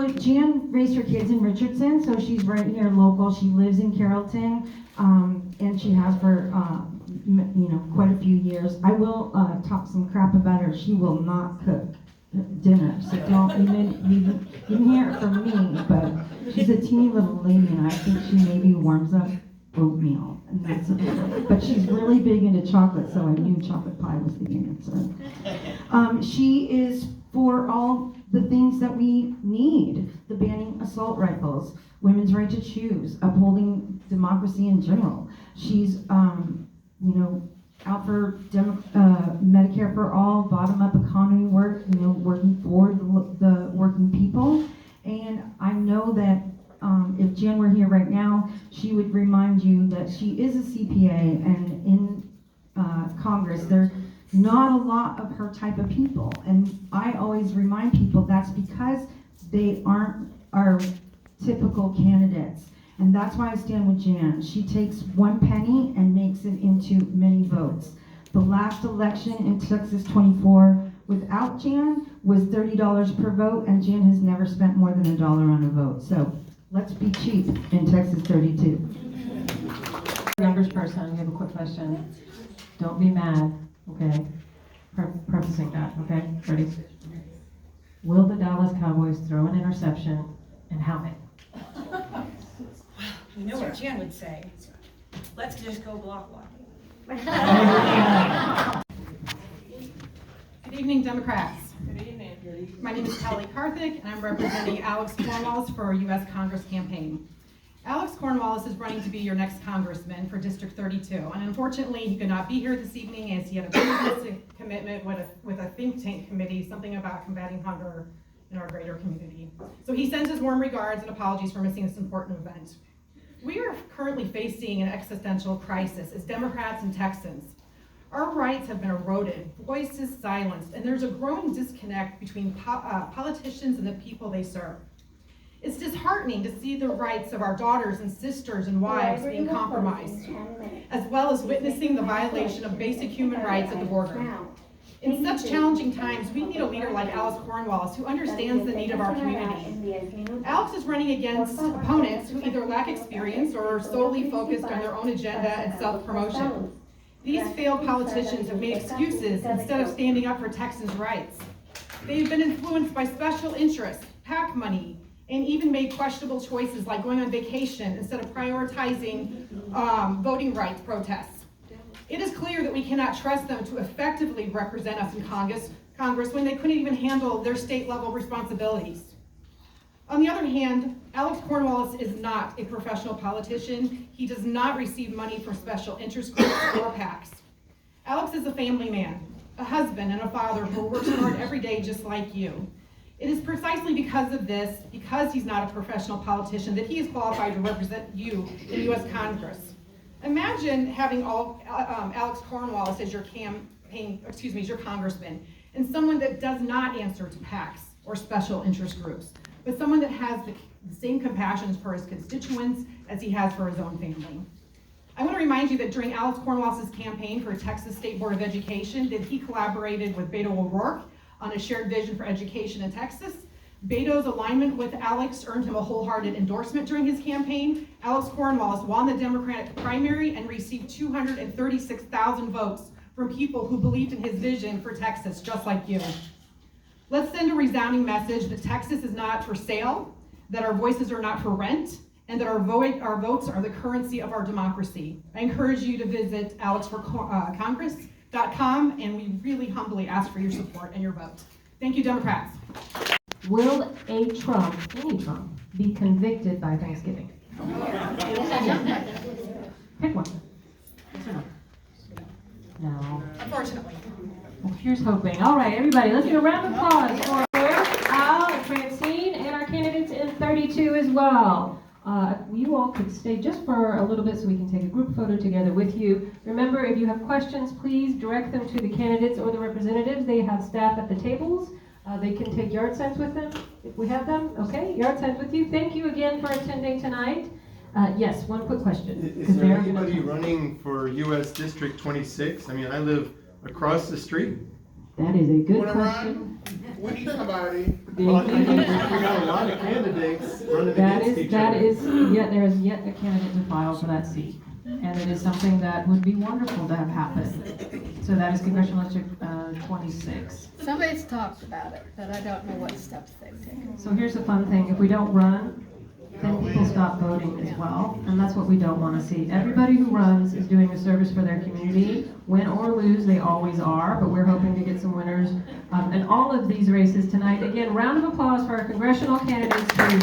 [SPEAKER 19] raised her kids in Richardson, so she's right here local. She lives in Carrollton, and she has for quite a few years. I will talk some crap about her. She will not cook dinner, so don't even hear it from me. But she's a teeny little lady, and I think she maybe warms up oatmeal, and that's but she's really big into chocolate, so I knew chocolate pie was the answer. She is for all the things that we need: the banning assault rifles, women's right to choose, upholding democracy in general. She's out for Medicare for all, bottom-up economy work, working for the working people. And I know that if Jan were here right now, she would remind you that she is a CPA, and in Congress, there's not a lot of her type of people. And I always remind people that's because they aren't our typical candidates. And that's why I stand with Jan. She takes one penny and makes it into many votes. The last election in Texas 24 without Jan was $30 per vote, and Jan has never spent more than $1 on a vote. So let's be cheap in Texas 32.
[SPEAKER 1] Numbers person, we have a quick question. Don't be mad, okay? Prefacing that, okay? Ready? Will the Dallas Cowboys throw an interception, and how many?
[SPEAKER 4] You know what Jan would say. Let's just go block block.
[SPEAKER 20] Good evening, Democrats.
[SPEAKER 6] Good evening.
[SPEAKER 20] My name is Kelly Karthik, and I'm representing Alex Cornwallis for our U.S. Congress campaign. Alex Cornwallis is running to be your next congressman for District 32, and unfortunately, he could not be here this evening as he had a business commitment with a think tank committee, something about combating hunger in our greater community. So he sends his warm regards and apologies for missing this important event. We are currently facing an existential crisis as Democrats and Texans. Our rights have been eroded, voices silenced, and there's a growing disconnect between politicians and the people they serve. It's disheartening to see the rights of our daughters and sisters and wives being compromised, as well as witnessing the violation of basic human rights at the border. In such challenging times, we need a leader like Alex Cornwallis who understands the need of our community. Alex is running against opponents who either lack experience or are solely focused on their own agenda and self-promotion. These failed politicians have made excuses instead of standing up for Texans' rights. They've been influenced by special interests, PAC money, and even made questionable choices like going on vacation instead of prioritizing voting rights protests. It is clear that we cannot trust them to effectively represent us in Congress when they couldn't even handle their state level responsibilities. On the other hand, Alex Cornwallis is not a professional politician. He does not receive money from special interest groups or PACs. Alex is a family man, a husband and a father who works hard every day just like you. It is precisely because of this, because he's not a professional politician, that he is qualified to represent you in U.S. Congress. Imagine having Alex Cornwallis as your your congressman, and someone that does not answer to PACs or special interest groups, but someone that has the same compassion for his constituents as he has for his own family. I want to remind you that during Alex Cornwallis' campaign for Texas State Board of Education, that he collaborated with Beto O'Rourke on a shared vision for education in Texas. Beto's alignment with Alex earned him a wholehearted endorsement during his campaign. Alex Cornwallis won the Democratic primary and received 236,000 votes from people who believed in his vision for Texas, just like you. Let's send a resounding message that Texas is not for sale, that our voices are not for rent, and that our votes are the currency of our democracy. I encourage you to visit alexforcongress.com, and we really humbly ask for your support and your vote. Thank you, Democrats.
[SPEAKER 1] Will any Trump, be convicted by Thanksgiving? Pick one. Yes or no? No.
[SPEAKER 20] Unfortunately.
[SPEAKER 1] Well, here's hoping. All right, everybody, let's give a round of applause for Al and Francine and our candidates in 32 as well. You all could stay just for a little bit so we can take a group photo together with you. Remember, if you have questions, please direct them to the candidates or the representatives. They have staff at the tables. They can take yard signs with them if we have them. Okay, yard signs with you. Thank you again for attending tonight. Yes, one quick question.
[SPEAKER 21] Is there anybody running for U.S. District 26? I mean, I live across the street.
[SPEAKER 1] That is a good question.
[SPEAKER 21] We need somebody. Well, we got a lot of candidates running against each other.
[SPEAKER 1] There is yet a candidate to file for that seat. And it is something that would be wonderful to have happen. So that is Congressional District 26.
[SPEAKER 10] Somebody's talked about it, but I don't know what steps they've taken.
[SPEAKER 1] So here's the fun thing. If we don't run, then people stop voting as well. And that's what we don't want to see. Everybody who runs is doing a service for their community. Win or lose, they always are. But we're hoping to get some winners in all of these races tonight. Again, round of applause for our congressional candidates who